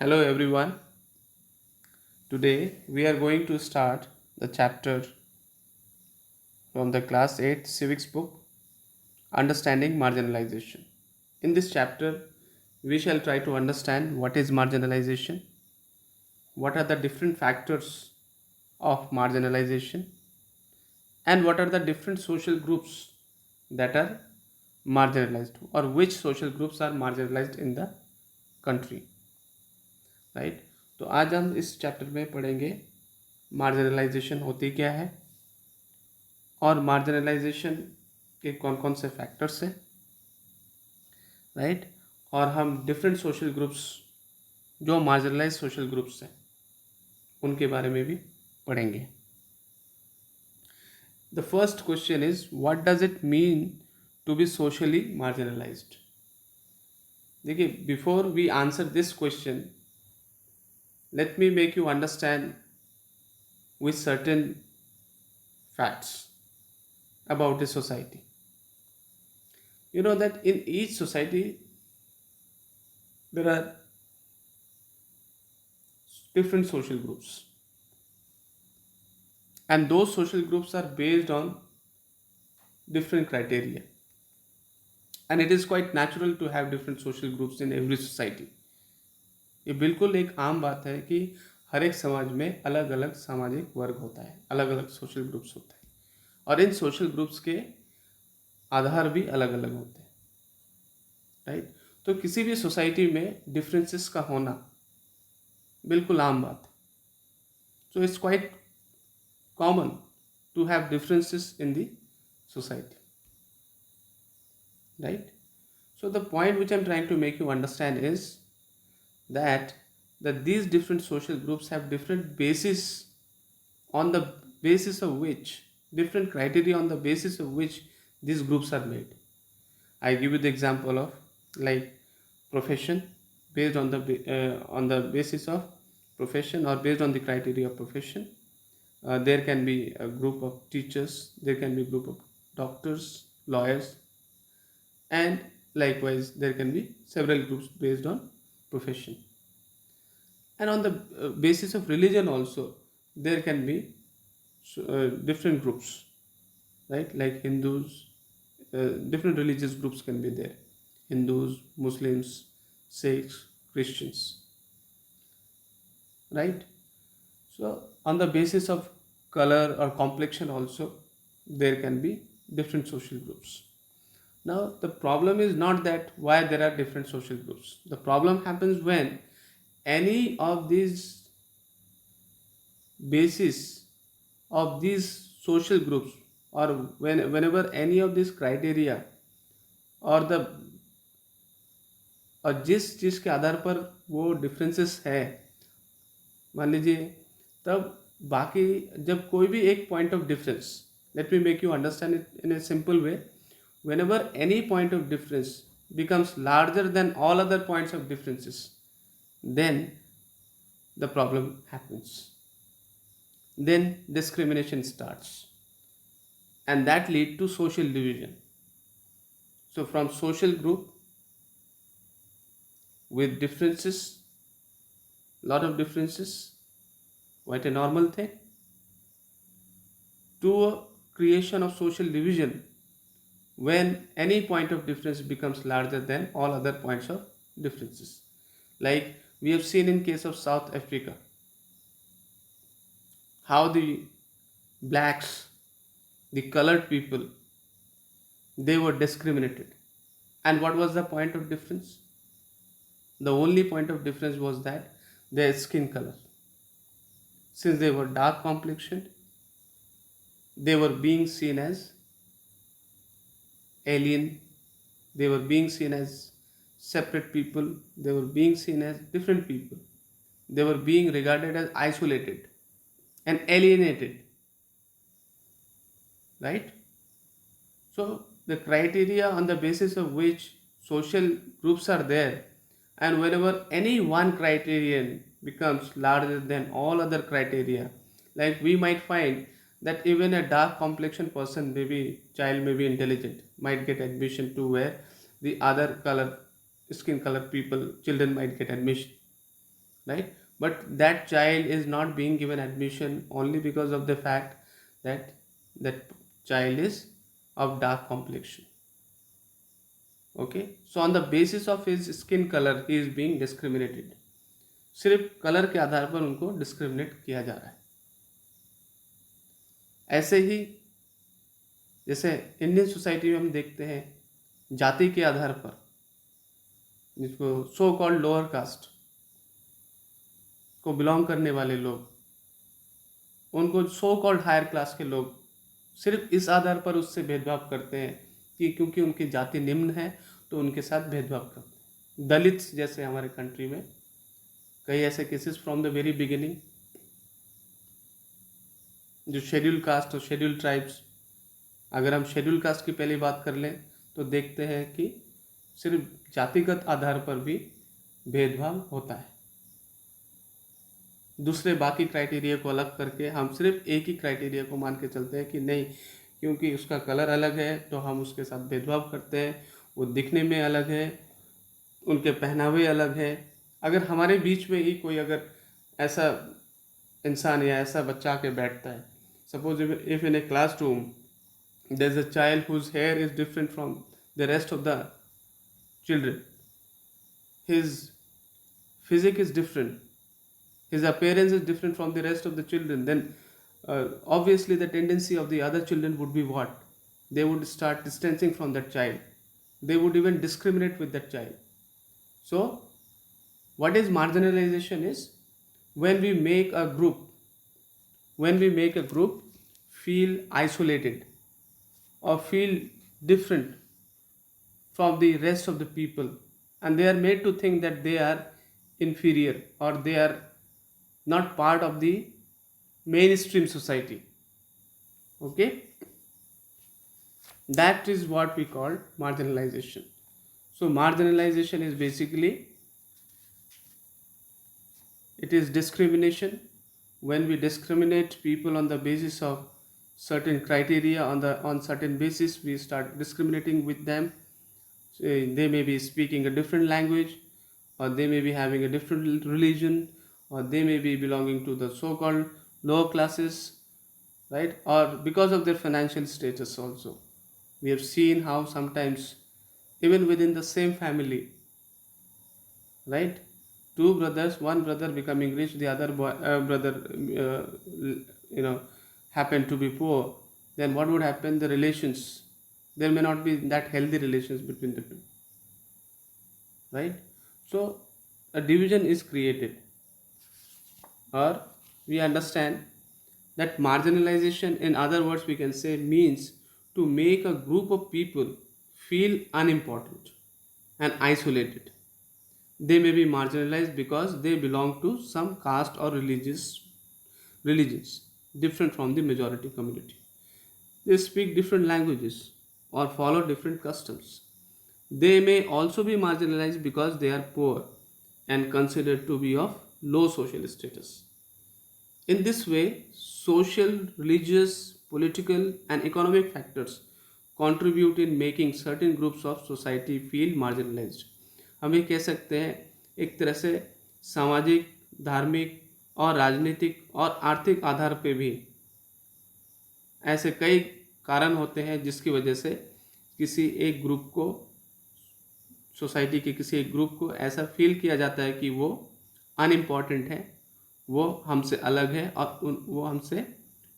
Hello everyone. Today we are going to start the chapter from the class 8 civics book Understanding Marginalization. In this chapter we shall try to understand what is marginalization, what are the different factors of marginalization, and what are the different social groups that are marginalized, or which social groups are marginalized in the country, right? तो आज हम इस chapter में पढ़ेंगे marginalisation होती क्या है और मार्जिनलाइजेशन के कौन कौन से फैक्टर्स हैं, राइट? और हम डिफरेंट सोशल ग्रुप्स, जो मार्जिनलाइज सोशल ग्रुप्स हैं, उनके बारे में भी पढ़ेंगे. The first question is what does it mean to be socially marginalised. देखिए, before we answer this question, let me make you understand with certain facts about the society. You know that in each society there are different social groups, and those social groups are based on different criteria, and it is quite natural to have different social groups in every society. ये बिल्कुल एक आम बात है कि हर एक समाज में अलग अलग सामाजिक वर्ग होता है, अलग अलग सोशल ग्रुप्स होते हैं, और इन सोशल ग्रुप्स के आधार भी अलग अलग होते हैं, राइट? तो किसी भी सोसाइटी में डिफरेंसेस का होना बिल्कुल आम बात है. So it's quite common to have differences in the society, right? So the point which I'm trying to make you understand is that these different social groups have different basis, on the basis of which, different criteria on the basis of which these groups are made. I give you the example of like profession. Based on the basis of profession, or based on the criteria of profession, there can be a group of teachers, there can be a group of doctors, lawyers, and likewise there can be several groups based on profession. And on the basis of religion also, there can be different groups, right? Like Hindus, different religious groups can be there: Hindus, Muslims, Sikhs, Christians, right? So on the basis of color or complexion also, there can be different social groups. Now the problem is not that why there are different social groups. The problem happens when any of these basis of these social groups, or whenever any of these criteria, और the और जिस चीज़ के आधार पर वो differences है, मान लीजिए, तब बाकी जब कोई भी एक point of difference, let me make you understand it in a simple way, whenever any point of difference becomes larger than all other points of differences, then the problem happens. Then discrimination starts, and that lead to social division. So from social group with differences, lot of differences, quite a normal thing, to a creation of social division when any point of difference becomes larger than all other points of differences. Like we have seen in case of South Africa, how the blacks, the colored people, they were discriminated. And what was the point of difference? The only point of difference was that their skin color. Since they were dark complexioned, they were being seen as alien, they were being seen as separate people, they were being seen as different people, they were being regarded as isolated and alienated, right? So the criteria on the basis of which social groups are there, and whenever any one criterion becomes larger than all other criteria, like we might find that even a dark complexion person, maybe child, may be intelligent, might get admission to where the other color, skin color people, children might get admission. right? But that child is not being given admission only because of the fact that that child is of dark complexion. Okay, so on the basis of his skin color he is being discriminated. सिर्फ colour के आधार पर उनको discriminate किया जा रहा है. ऐसे ही जैसे इंडियन सोसाइटी में हम देखते हैं जाति के आधार पर, जिसको सो कॉल्ड लोअर कास्ट को बिलोंग करने वाले लोग, उनको सो कॉल्ड हायर क्लास के लोग सिर्फ इस आधार पर उससे भेदभाव करते हैं कि क्योंकि उनकी जाति निम्न है तो उनके साथ भेदभाव करते हैं. दलित जैसे हमारे कंट्री में कई ऐसे cases from the very beginning, जो शेड्यूल कास्ट और शेड्यूल ट्राइब्स, अगर हम शेड्यूल कास्ट की पहली बात कर लें तो देखते हैं कि सिर्फ जातिगत आधार पर भी भेदभाव होता है. दूसरे बाकी क्राइटेरिया को अलग करके हम सिर्फ एक ही क्राइटेरिया को मान के चलते हैं कि नहीं, क्योंकि उसका कलर अलग है तो हम उसके साथ भेदभाव करते हैं, वो दिखने में अलग है, उनके पहनावे अलग है. अगर हमारे बीच में ही कोई अगर ऐसा इंसान या ऐसा बच्चा के बैठता है, suppose if in a classroom there is a child whose hair is different from the rest of the children, his physique is different, his appearance is different from the rest of the children, then obviously the tendency of the other children would be what? They would start distancing from that child. They would even discriminate with that child. So what is marginalization is when we make a group feel isolated or feel different from the rest of the people, and they are made to think that they are inferior or they are not part of the mainstream society. Okay, that is what we call marginalization. So marginalization is basically, it is discrimination. When we discriminate people on the basis of certain criteria, on certain basis we start discriminating with them. So they may be speaking a different language, or they may be having a different religion, or they may be belonging to the so-called lower classes, right? Or because of their financial status also. We have seen how sometimes even within the same family, right, two brothers, one brother becoming rich, the other brother happen to be poor, then what would happen? The relations, there may not be that healthy relations between the two, right? So a division is created, or we understand that marginalization, in other words we can say, means to make a group of people feel unimportant and isolated. They may be marginalized because they belong to some caste or religions different from the majority community. They speak different languages or follow different customs. They may also be marginalized because they are poor and considered to be of low social status. In this way, social, religious, political, and economic factors contribute in making certain groups of society feel marginalized. हम ये कह सकते हैं एक तरह से सामाजिक, धार्मिक और राजनीतिक और आर्थिक आधार पे भी ऐसे कई कारण होते हैं जिसकी वजह से किसी एक ग्रुप को, सोसाइटी के किसी एक ग्रुप को ऐसा फील किया जाता है कि वो अनइम्पॉर्टेंट है, वो हमसे अलग है और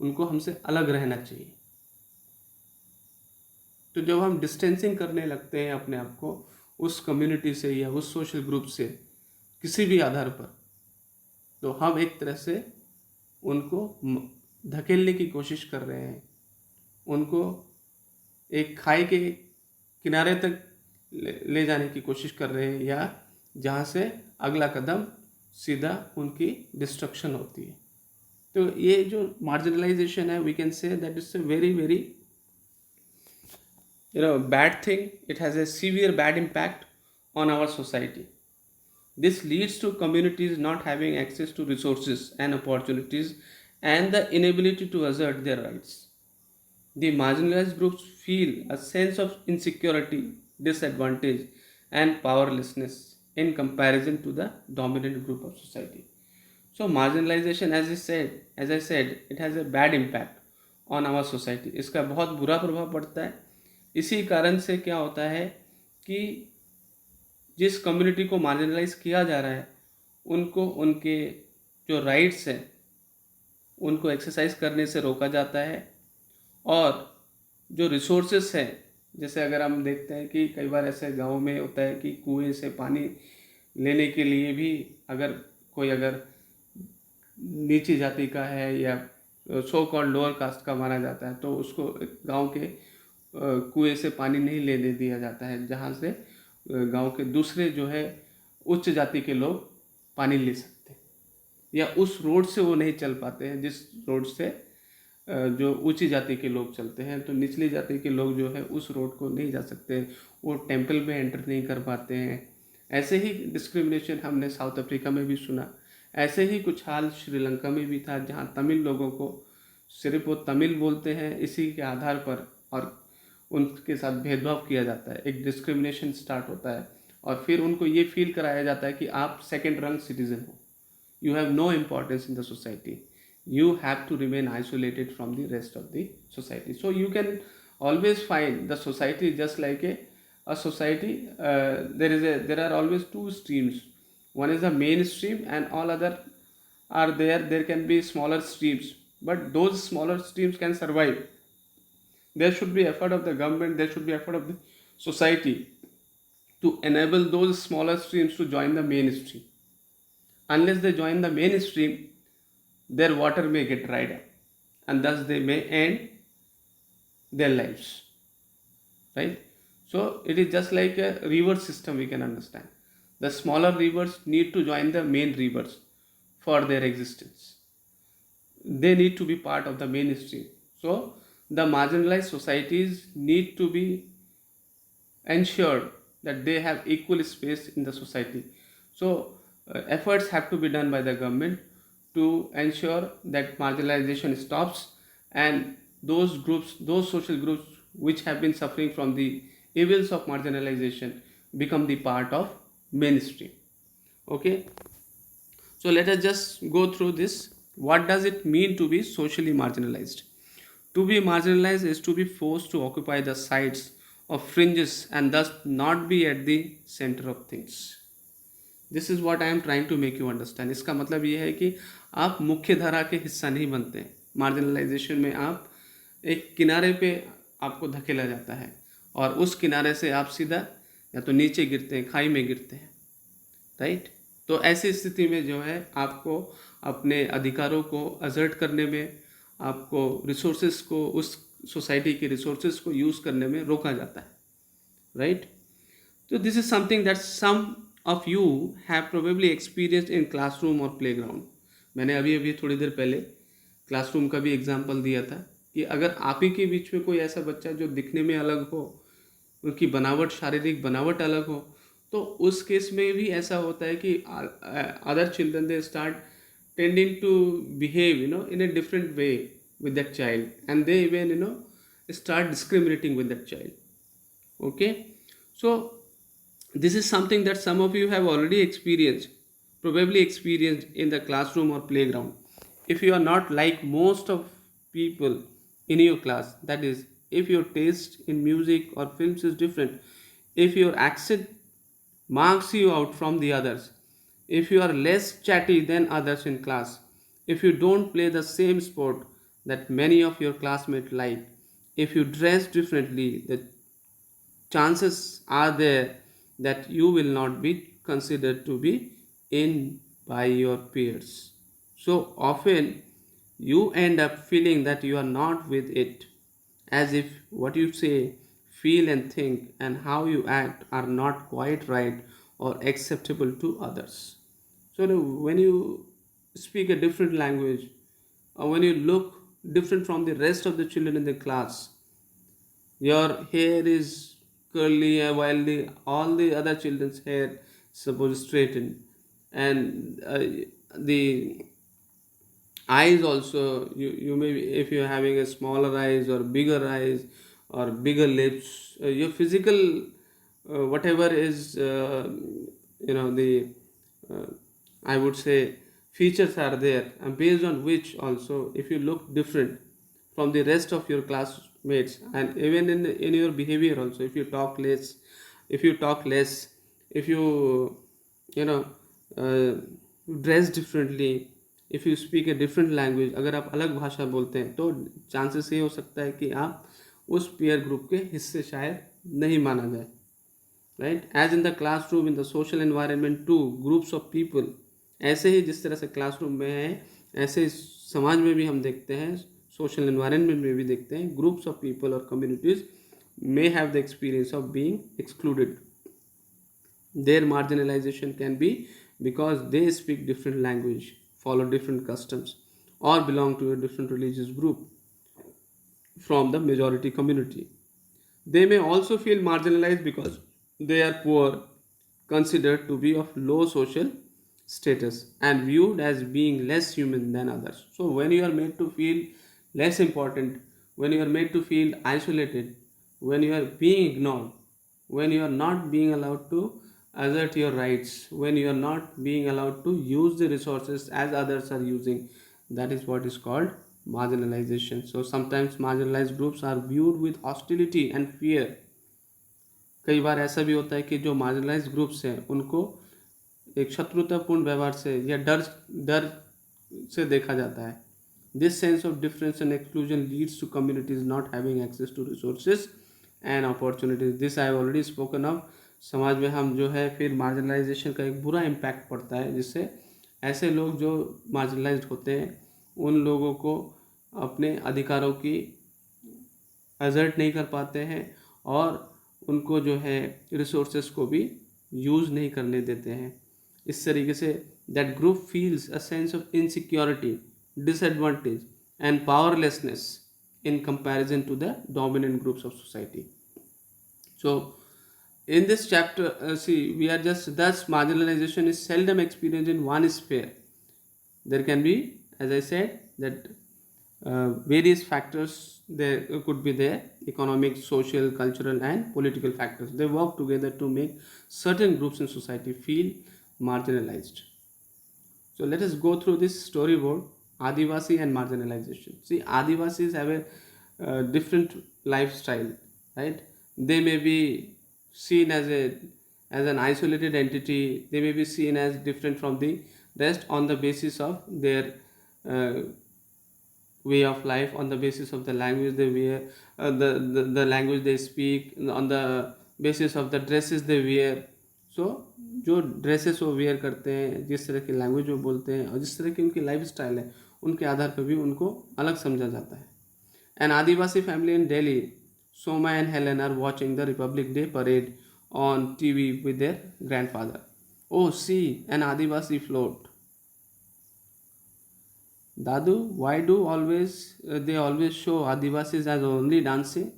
उनको हमसे अलग रहना चाहिए. तो जब हम डिस्टेंसिंग करने लगते हैं अपने आप को उस कम्युनिटी से या उस सोशल ग्रुप से किसी भी आधार पर, तो हम एक तरह से उनको धकेलने की कोशिश कर रहे हैं, उनको एक खाई के किनारे तक ले जाने की कोशिश कर रहे हैं, या जहाँ से अगला कदम सीधा उनकी डिस्ट्रक्शन होती है. तो ये जो मार्जिनलाइजेशन है, we can say that is a very very bad thing. It has a severe bad impact on our society. This leads to communities not having access to resources and opportunities and the inability to assert their rights. The marginalized groups feel a sense of insecurity, disadvantage, and powerlessness in comparison to the dominant group of society. So marginalization, as I said, it has a bad impact on our society. इसका बहुत बुरा प्रभाव पड़ता है. इसी कारण से क्या होता है कि जिस कम्युनिटी को मार्जिनलाइज किया जा रहा है उनको उनके जो राइट्स हैं उनको एक्सरसाइज करने से रोका जाता है, और जो रिसोर्सेस हैं, जैसे अगर हम देखते हैं कि कई बार ऐसे गांव में होता है कि कुएं से पानी लेने के लिए भी अगर नीची जाति का है या सो कॉल्ड लोअर कास्ट का माना जाता है तो उसको गांव के कुएं से पानी नहीं लेने दिया जाता है, जहां से गांव के दूसरे जो है उच्च जाति के लोग पानी ले सकते हैं, या उस रोड से वो नहीं चल पाते हैं जिस रोड से जो ऊंची जाति के लोग चलते हैं, तो निचली जाति के लोग जो है उस रोड को नहीं जा सकते, वो टेंपल में एंटर नहीं कर पाते हैं. ऐसे ही डिस्क्रिमिनेशन हमने साउथ अफ्रीका में भी सुना. ऐसे ही कुछ हाल श्रीलंका में भी था, जहां तमिल लोगों को सिर्फ वो तमिल बोलते हैं इसी के आधार पर और उनके साथ भेदभाव किया जाता है, एक डिस्क्रिमिनेशन स्टार्ट होता है, और फिर उनको ये फील कराया जाता है कि आप सेकेंड रैंक सिटीजन हो, you have no importance in the society, you have to remain isolated from the rest of the society. So you can always find the society just like a society. There are always two streams. One is the mainstream and all other are there. There can be smaller streams, but those smaller streams can survive. There should be effort of the government, there should be effort of the society to enable those smaller streams to join the mainstream. Unless they join the mainstream, their water may get dried up, and thus they may end their lives. Right? So it is just like a river system, we can understand. The smaller rivers need to join the main rivers for their existence. They need to be part of the mainstream. So the marginalized societies need to be ensured that they have equal space in the society. So efforts have to be done by the government to ensure that marginalization stops, and those groups, those social groups which have been suffering from the evils of marginalization become the part of mainstream. Okay, so let us just go through this. What does it mean to be socially marginalized? To be marginalized is to be forced to occupy the sides of fringes and thus not be at the center of things. This is what I am trying to make you understand. इसका मतलब ये है कि आप मुख्य धारा के हिस्सा नहीं बनते. मार्जिनलाइजेशन में आप एक किनारे पे आपको धकेला जाता है और उस किनारे से आप सीधा या तो नीचे गिरते हैं, खाई में गिरते हैं. राइट? तो ऐसी स्थिति में जो है आपको अपने अधिकारों को असर्ट करने में, आपको रिसोर्सेज को, उस सोसाइटी के रिसोर्सेज को यूज़ करने में रोका जाता है. राइट? तो this is something that some of you have probably experienced in classroom or playground. मैंने अभी थोड़ी देर पहले क्लासरूम का भी एग्जाम्पल दिया था कि अगर आप ही के बीच में कोई ऐसा बच्चा जो दिखने में अलग हो, उनकी बनावट, शारीरिक बनावट अलग हो, तो उस केस में भी ऐसा होता है कि other children they start tending to behave in a different way with that child, and they even start discriminating with that child. Okay, so this is something that some of you have already experienced, probably experienced in the classroom or playground. If you are not like most of people in your class, that is, if your taste in music or films is different, if your accent marks you out from the others, if you are less chatty than others in class, if you don't play the same sport that many of your classmates like, if you dress differently, the chances are there that you will not be considered to be in by your peers. So often you end up feeling that you are not with it, as if what you say, feel, and think and how you act are not quite right or acceptable to others. So when you speak a different language, or when you look different from the rest of the children in the class, your hair is curly while all the other children's hair suppose straightened, and the eyes also, you may be, if you're having a smaller eyes or bigger eyes or bigger lips, your physical whatever is the uh, I would say features are there, and based on which also if you look different from the rest of your classmates, and even in your behavior also, if you talk less, if you talk less, if you know uh, dress differently, if you speak a different language, अगर आप अलग भाषा बोलते हैं तो chances ये हो सकता है कि आप उस पीयर ग्रुप के हिस्से शायद नहीं माना जाए, right. As in the classroom in the social environment to groups of people, ऐसे ही जिस तरह से क्लासरूम में है ऐसे ही समाज में भी हम देखते हैं, सोशल एनवायरनमेंट में भी देखते हैं, ग्रुप्स ऑफ पीपल और communities may have the experience of being excluded. Their marginalization can be because they speak different language, follow different customs, or belong to a different religious group from the majority community. They may also feel marginalized because they are poor, considered to be of low social status, and viewed as being less human than others. So, when you are made to feel less important, when you are made to feel isolated, when you are being ignored, when you are not being allowed to assert your rights, when you are not being allowed to use the resources as others are using, that is what is called marginalization. So sometimes marginalized groups are viewed with hostility and fear. कई बार ऐसा भी होता है कि जो marginalised groups हैं उनको एक शत्रुतापूर्ण व्यवहार से या डर डर से देखा जाता है. This sense of difference and exclusion leads to communities not having access to resources and opportunities. This I have already spoken of. समाज में हम जो है फिर मार्जिनलाइजेशन का एक बुरा इम्पैक्ट पड़ता है, जिससे ऐसे लोग जो मार्जिनलाइज्ड होते हैं उन लोगों को अपने अधिकारों की एजर्ट नहीं कर पाते हैं और उनको जो है रिसोर्सेज को भी यूज़ नहीं करने देते हैं. इस तरीके say that group feels a sense of insecurity, disadvantage and powerlessness in comparison to the dominant groups of society. So in this chapter, see, we are just thus marginalization is seldom experienced in one sphere. There can be, as I said, that various factors there could be there: economic, social, cultural and political factors. They work together to make certain groups in society feel marginalized. So let us go through this storyboard: Adivasi and marginalization. See, Adivasis have a different lifestyle, right? They may be seen as an isolated entity. They may be seen as different from the rest on the basis of their uh, way of life, on the basis of the language they wear, the language they speak, on the basis of the dresses they wear. So जो dresses वो where करते हैं, जिस तरह की language वो बोलते हैं और जिस तरह की उनकी लाइफ स्टाइल है, उनके आधार पर भी उनको अलग समझा जाता है. An Adivasi family in Delhi, Soma and Helen are watching the Republic Day parade on TV with their grandfather. Oh see an Adivasi float. Dadu, why do they always show Adivasis as only dancing?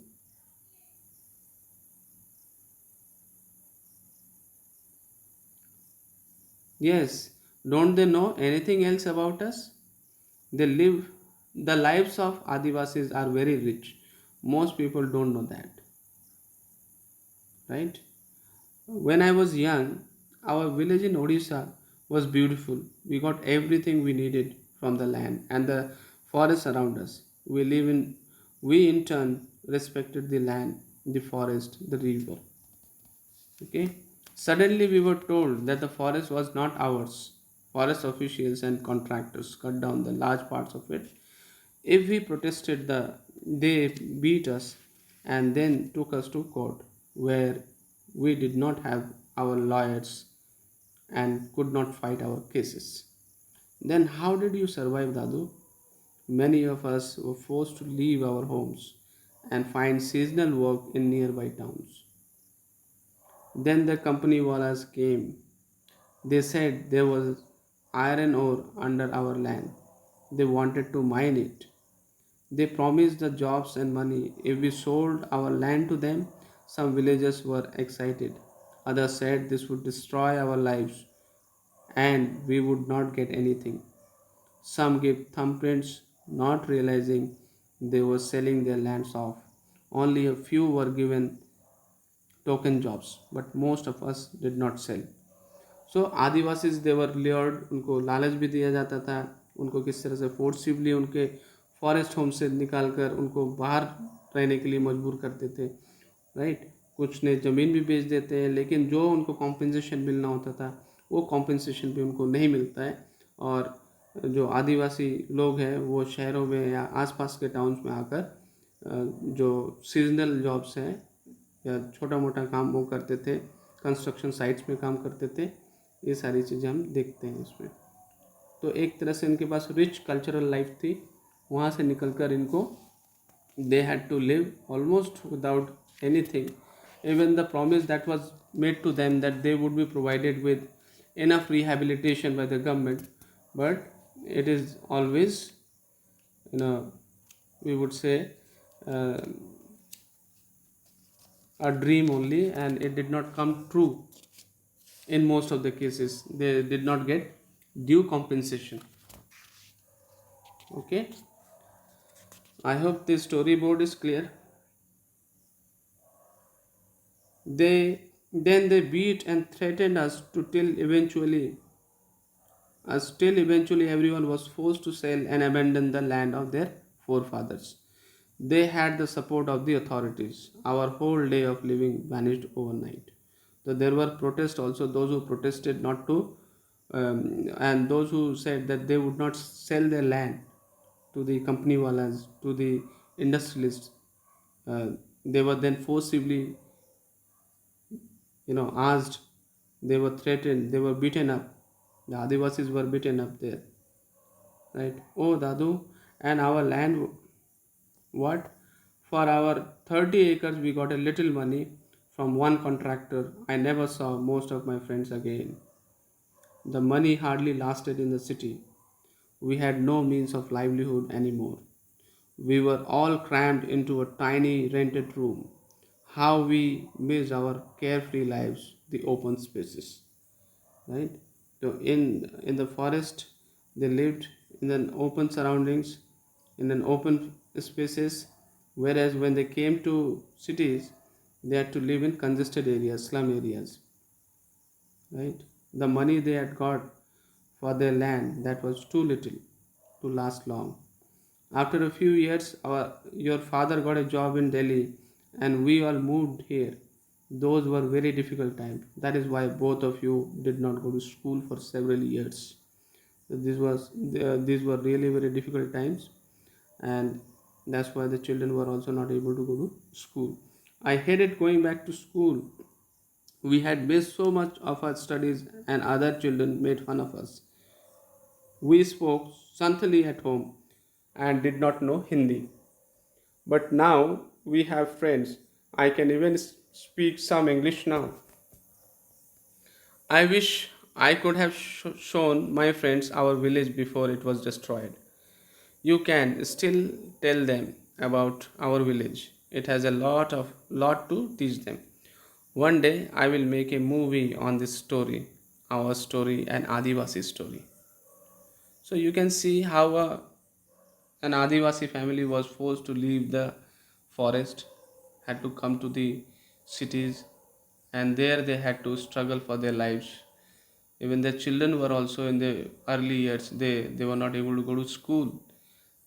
Yes, don't they know anything else about us? They live, the lives of Adivasis are very rich. Most people don't know that, right? When I was young, our village in Odisha was beautiful. We got everything we needed from the land and the forests around us. We in turn respected the land, the forest, the river. Okay. Suddenly we were told that the forest was not ours. Forest officials and contractors cut down the large parts of it. If we protested, they beat us and then took us to court, where we did not have our lawyers and could not fight our cases. Then how did you survive, Dadu? Many of us were forced to leave our homes and find seasonal work in nearby towns. Then the company wallahs came. They said there was iron ore under our land. They wanted to mine it. They promised the jobs and money if we sold our land to them. Some villagers were excited. Others said this would destroy our lives and we would not get anything. Some gave thumbprints, not realizing they were selling their lands off. Only a few were given token jobs, but most of us did not sell. So Adivasis they were lured, उनको लालच भी दिया जाता था, उनको किस तरह से फोर्सिवली उनके फॉरेस्ट होम से निकाल कर उनको बाहर रहने के लिए मजबूर करते थे, राइट। कुछ ने ज़मीन भी बेच देते हैं, लेकिन जो उनको कॉम्पेंसेशन मिलना होता था वो कॉम्पेंसेशन भी उनको नहीं मिलता है। और जो आदिवासी लोग हैं वो शहरों में या आसपास के टाउन्स में आकर जो सीजनल जॉब्स हैं या छोटा मोटा काम वो करते थे, कंस्ट्रक्शन साइट्स में काम करते थे। ये सारी चीज़ें हम देखते हैं इसमें। तो एक तरह से इनके पास रिच कल्चरल लाइफ थी, वहाँ से निकलकर इनको they had to live almost without anything. Even the promise that was made to them that they would be provided with enough rehabilitation by the government, but it is always, you know, we would say, uh, a dream only, and it did not come true. In most of the cases they did not get due compensation. Okay, I hope this storyboard is clear. They beat and threatened us till eventually everyone was forced to sell and abandon the land of their forefathers. They had the support of the authorities. Our whole day of living vanished overnight. So there were protests also, those who protested not to, and those who said that they would not sell their land to the company walas, to the industrialists. They were then forcibly, asked, they were threatened, they were beaten up. The Adivasis were beaten up there, right? Oh, Dadu, and our land, what? For our 30 acres, we got a little money from one contractor. I never saw most of my friends again. The money hardly lasted in the city. We had no means of livelihood anymore. We were all crammed into a tiny rented room. How we missed our carefree lives, the open spaces, right? So in the forest, they lived in an open surroundings, in an open spaces, whereas when they came to cities, they had to live in congested areas, slum areas, right? The money they had got for their land, that was too little to last long. After a few years, your father got a job in Delhi, and we all moved here. Those were very difficult times. That is why both of you did not go to school for several years. So these were really very difficult times, and that's why the children were also not able to go to school. I hated going back to school. We had missed so much of our studies, and other children made fun of us. We spoke Santali at home and did not know Hindi. But now we have friends. I can even speak some English now. I wish I could have shown my friends our village before it was destroyed. You can still tell them about our village. It has a lot to teach them. One day I will make a movie on this story, our story and Adivasi story. So you can see how an Adivasi family was forced to leave the forest, had to come to the cities, and there they had to struggle for their lives. Even their children were also in the early years, they were not able to go to school,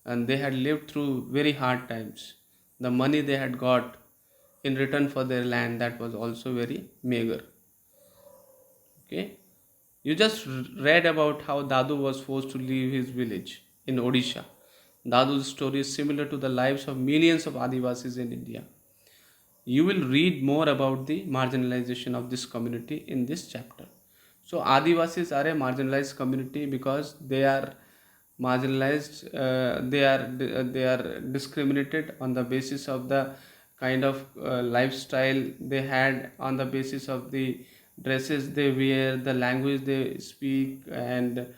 and they had lived through very hard times. The money they had got in return for their land, that was also very meager. Okay, you just read about how Dadu was forced to leave his village in Odisha. Dadu's story is similar to the lives of millions of Adivasis in India. You will read more about the marginalization of this community in this chapter. So, Adivasis are a marginalized community because they are marginalized. They are discriminated on the basis of the kind of lifestyle they had, on the basis of the dresses they wear, the language they speak, and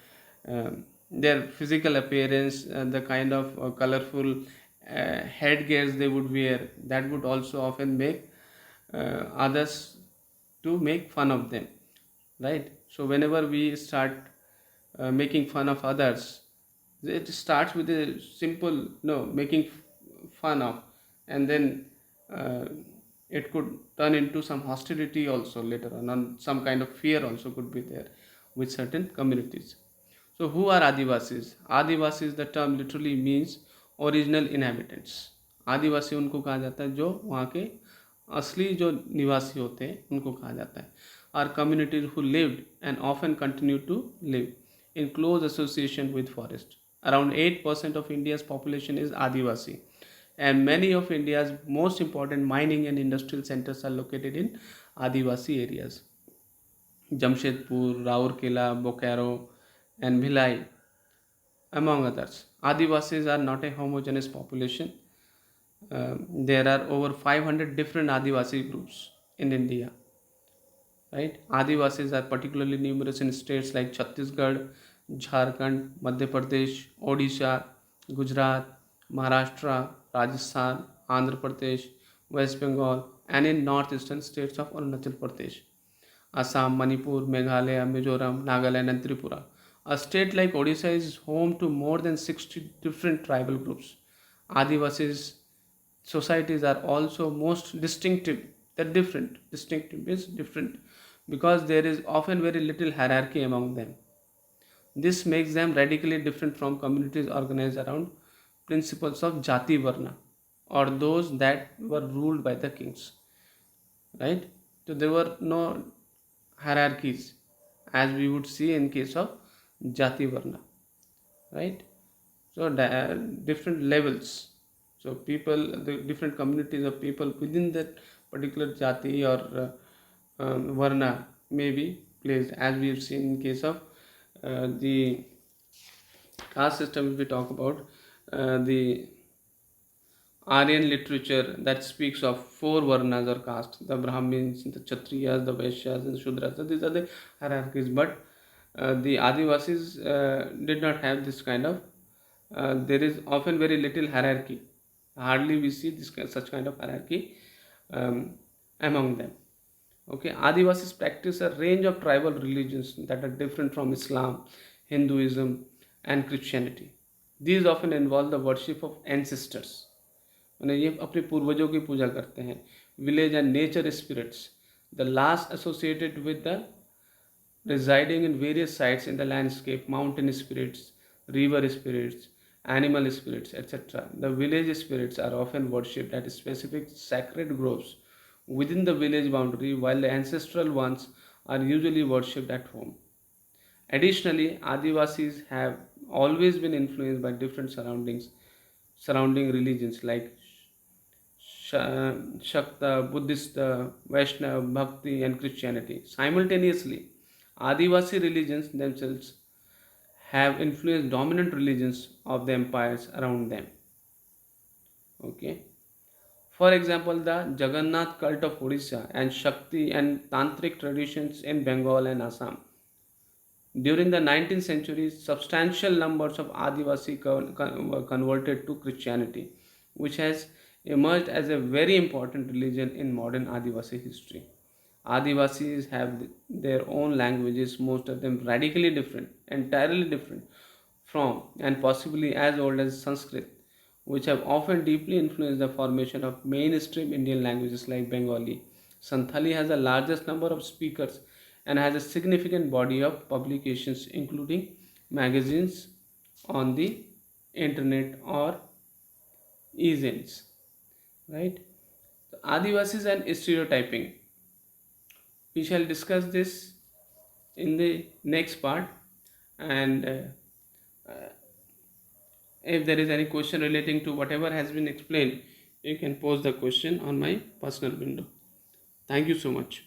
their physical appearance, the kind of colorful headgears they would wear, that would also often make others to make fun of them, right? So whenever we start making fun of others, it starts with a simple no making fun of, and then uh, it could turn into some hostility also later on, and some kind of fear also could be there with certain communities. So who are Adivasis? Adivasis, the term literally means original inhabitants. आदिवासी उनको कहा जाता है जो वहाँ के असली जो निवासी होते हैं उनको कहा जाता है. Are communities who lived and often continue to live in close association with forest. Around 8% of India's population is Adivasi, and many of India's most important mining and industrial centers are located in Adivasi areas. Jamshedpur, Raurkela, Bokaro, and Bhilai, among others. Adivasis are not a homogeneous population. There are over 500 different Adivasi groups in India. Right? Adivasis are particularly numerous in states like Chhattisgarh, Jharkhand, Madhya Pradesh, Odisha, Gujarat, Maharashtra, Rajasthan, Andhra Pradesh, West Bengal, and in northeastern states of Arunachal Pradesh, Assam, Manipur, Meghalaya, Mizoram, Nagaland, and Tripura. A state like Odisha is home to more than 60 different tribal groups. Adivasis societies are also most distinctive. They're different. Distinctive is different because there is often very little hierarchy among them. This makes them radically different from communities organized around principles of Jati Varna or those that were ruled by the kings. Right? So there were no hierarchies as we would see in case of Jati Varna. Right? So different levels. So people, the different communities of people within that particular jati or varna may be placed, as we have seen in case of the caste system. If we talk about the Aryan literature that speaks of four varnas or castes: the Brahmins, the Kshatriyas, the Vaishyas, and Shudras. So these are the hierarchies. But the Adivasis did not have this kind of. There is often very little hierarchy. Hardly we see such kind of hierarchy among them. Okay, Adivasis practice a range of tribal religions that are different from Islam, Hinduism, and Christianity. These often involve the worship of ancestors. यानी ये अपने पूर्वजों की पूजा करते हैं. Village and nature spirits, the last associated with the residing in various sites in the landscape, mountain spirits, river spirits, animal spirits, etc. The village spirits are often worshipped at specific sacred groves within the village boundary, while the ancestral ones are usually worshipped at home. Additionally, Adivasis have always been influenced by different surrounding religions like Shakta, Buddhist, Vaishnava, Bhakti, and Christianity. Simultaneously, Adivasi religions themselves have influenced dominant religions of the empires around them. Okay. For example, the Jagannath cult of Odisha and Shakti and Tantric traditions in Bengal and Assam. During the 19th century, substantial numbers of Adivasi were converted to Christianity, which has emerged as a very important religion in modern Adivasi history. Adivasis have their own languages, most of them radically different, entirely different from and possibly as old as Sanskrit, which have often deeply influenced the formation of mainstream Indian languages like Bengali. Santhali has the largest number of speakers and has a significant body of publications, including magazines on the internet or e-zines. Right? So, Adivasis and stereotyping. We shall discuss this in the next part, and if there is any question relating to whatever has been explained, you can post the question on my personal window. Thank you so much.